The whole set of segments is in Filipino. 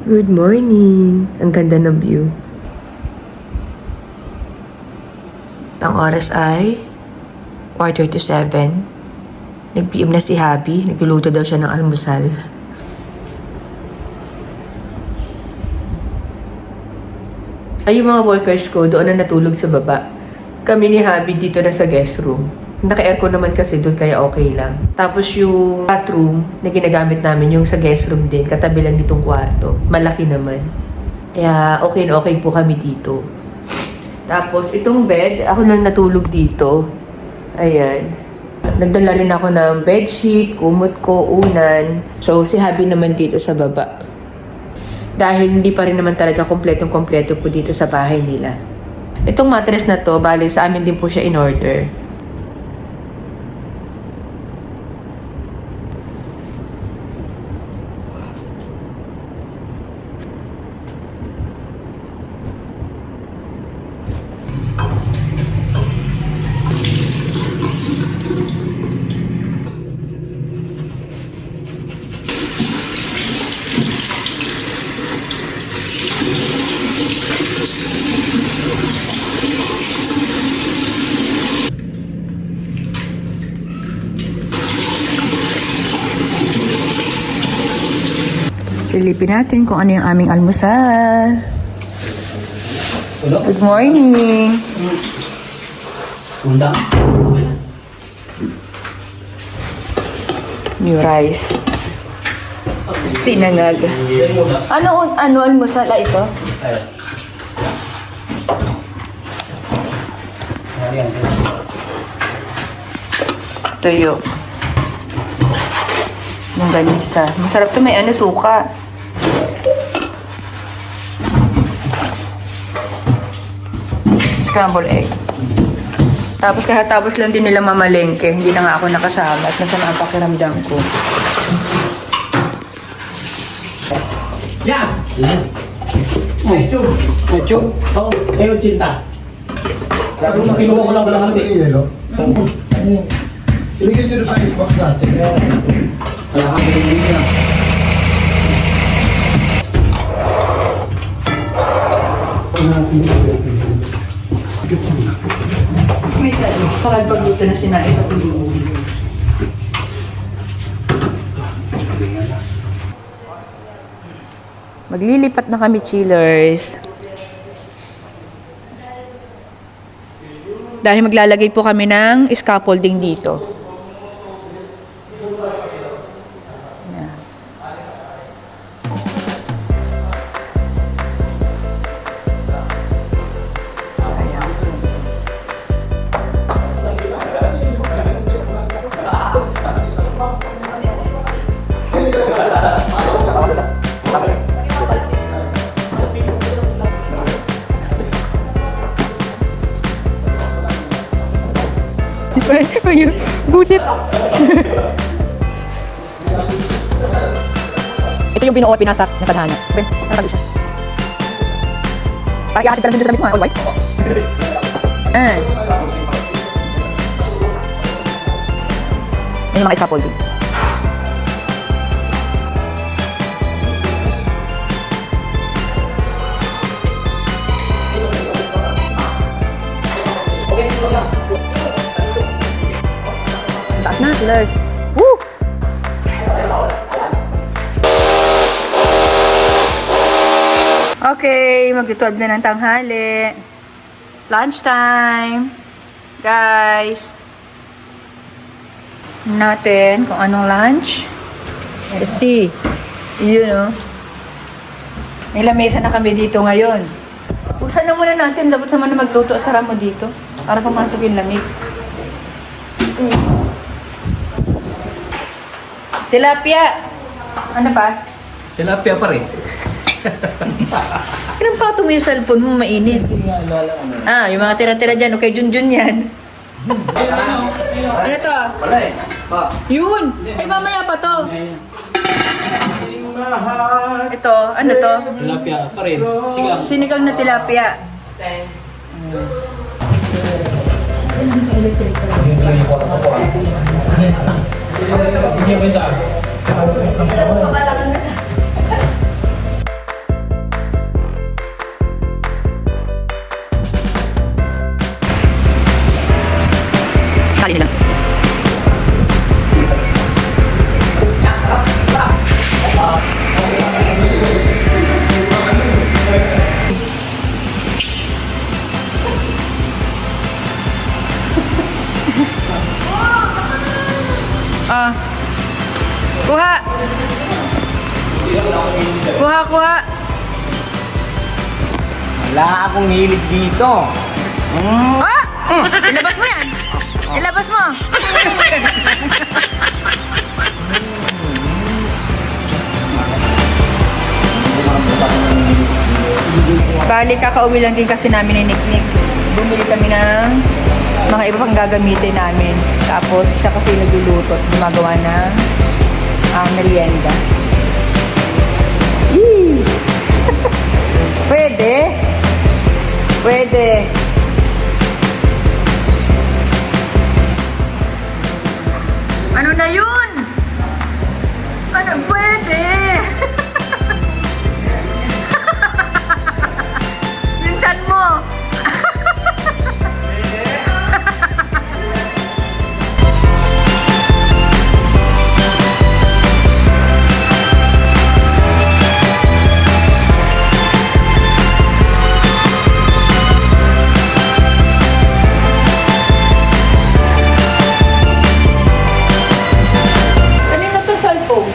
Good morning! Ang ganda ng view. Ang oras ay 6:45. Nag-PM na si Habi. Nagluluto daw siya ng almusal. Ay, yung mga workers ko doon na natulog sa baba. Kami ni Habi dito na sa guest room. Naka-aircon naman kasi doon kaya okay lang. Tapos yung bathroom na ginagamit namin yung sa guest room din, katabi lang nitong kwarto. Malaki naman. Kaya okay na okay po kami dito. Tapos itong bed, ako lang natulog dito. Ayan. Nagdala rin ako ng bedsheet, kumot ko, unan. So si Habi naman dito sa baba. Dahil hindi pa rin naman talaga kompletong-kompleto po dito sa bahay nila. Itong mattress na to, bali sa amin din po siya in order. Silipin natin kung ano yung aming almusal. Good morning! New rice. Sinangag. Ano almusal? Ito? Tuyo. Yung ganisa. Masarap to, may suka. Scrambled egg. Tapos tapos lang din nila mamalengke. Hindi na nga ako nakasama at masama ang pakiramdam ko. Ya. Medyo. Oh, ngayon cinta. Sabi mo kinuha ko lang pala ng Yelo. Ibigay nyo sa Xbox natin. Kaya ka pinili niya. May talo. Pakagpagluto na sinain sa tuloy. Maglilipat na kami, chillers. Dahil maglalagay po kami ng scaffolding dito. Busit. Ito yung binuo at pinasak na tadhana. Okay, nakatabi siya. Parang ihatid ka lang dun sa damit mo, all white. Yan yung mga scaffolding. Taas na, pillars. Woo! Okay, mag-12 na ng tanghali. Lunch time. Guys. Natin kung anong lunch. Let's see. Yun, oh. May lamesa na kami dito ngayon. Buksan na muna natin. Dapat naman na magluto. Sara mo dito. Para pumasok yung lamig. Tilapia. Ano pa? Tilapia pa rin. Ilang pato mo yung cellphone mo, mainit. Yung mga tira-tira dyan. Okay, Junjun yan. Ano to? Wala eh. Pa. Yun! Mamaya pa to. Ito, ano to? Tilapia pa rin. Sigang. Sinigang na tilapia. Kali nila. Ah. Kuha. Kuha, kuha. Wala akong hilig dito. Ah! Ilabas mo yan. Ilabas mo. Bali, kakauwi lang din kasi namin ni Nick. Bumili kami ng mga iba pang gagamitin namin. Tapos, siya kasi nagluluto at gumagawa ng merienda. Yee! Pwede? Pwede. Ano na yun? Ano pwede? Yung chan mo. Kanina to cellphone.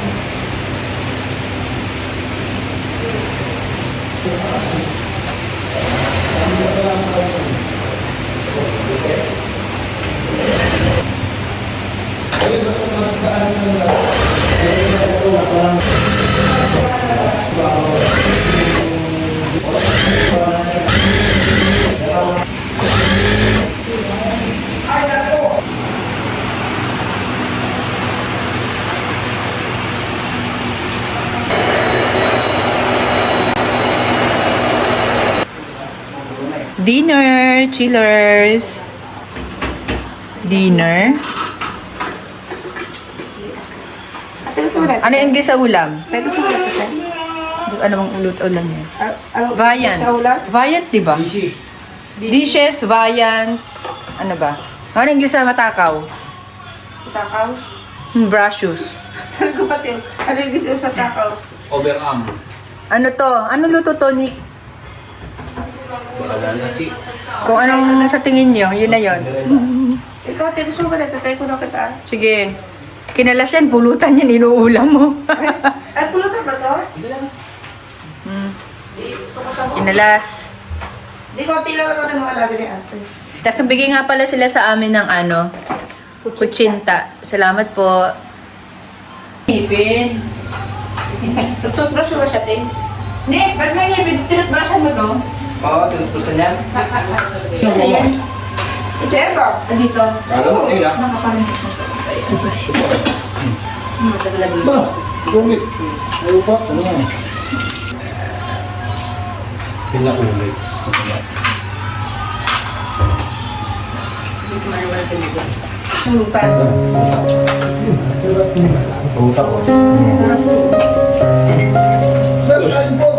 Dinner, chillers. Dinner. Ate, gusto mo natin? Ano yung English sa ulam? Ate, gusto mo natin? Ano bang ulam niya? Ano? Viand. Sa ulam? Viand, di ba? Dishes. Dishes, viand. Ano ba? Ano yung English sa matakaw? Takaw? Brushes. Sabi ko pati, ano yung gusto sa takaw? Overarm. Ano to? Ano luto to, Nick? Wala na, Chi. Kung anong sa tingin nyo, yun na yun. Ikaw, ate, gusto mo ba natin? Tayo ko na kita. Sige. Kinalas yan, pulutan yan, inuulam mo. Ay, pulutan ba to? Hmm. Ito ko sa mo. Kinalas. Di ko, tila naman ang mga labi ni ate. Tapos bigay nga pala sila sa amin ng ano, kutsinta. Salamat po. Ngipin. Tututbrush mo ba siya, te? Nick, ba't may ngipin? Tinutbrashan mo to? Oo, tinutusan yan. Ayan. Ito ba? Dito. Ano mo, tingin ah. Nakaparinig mo to. Matagal dito. Ba? Gumit. Ayaw pa. Ano yan? Pinakulay. Pulutan. Utak ko. Sarap po. Saan po?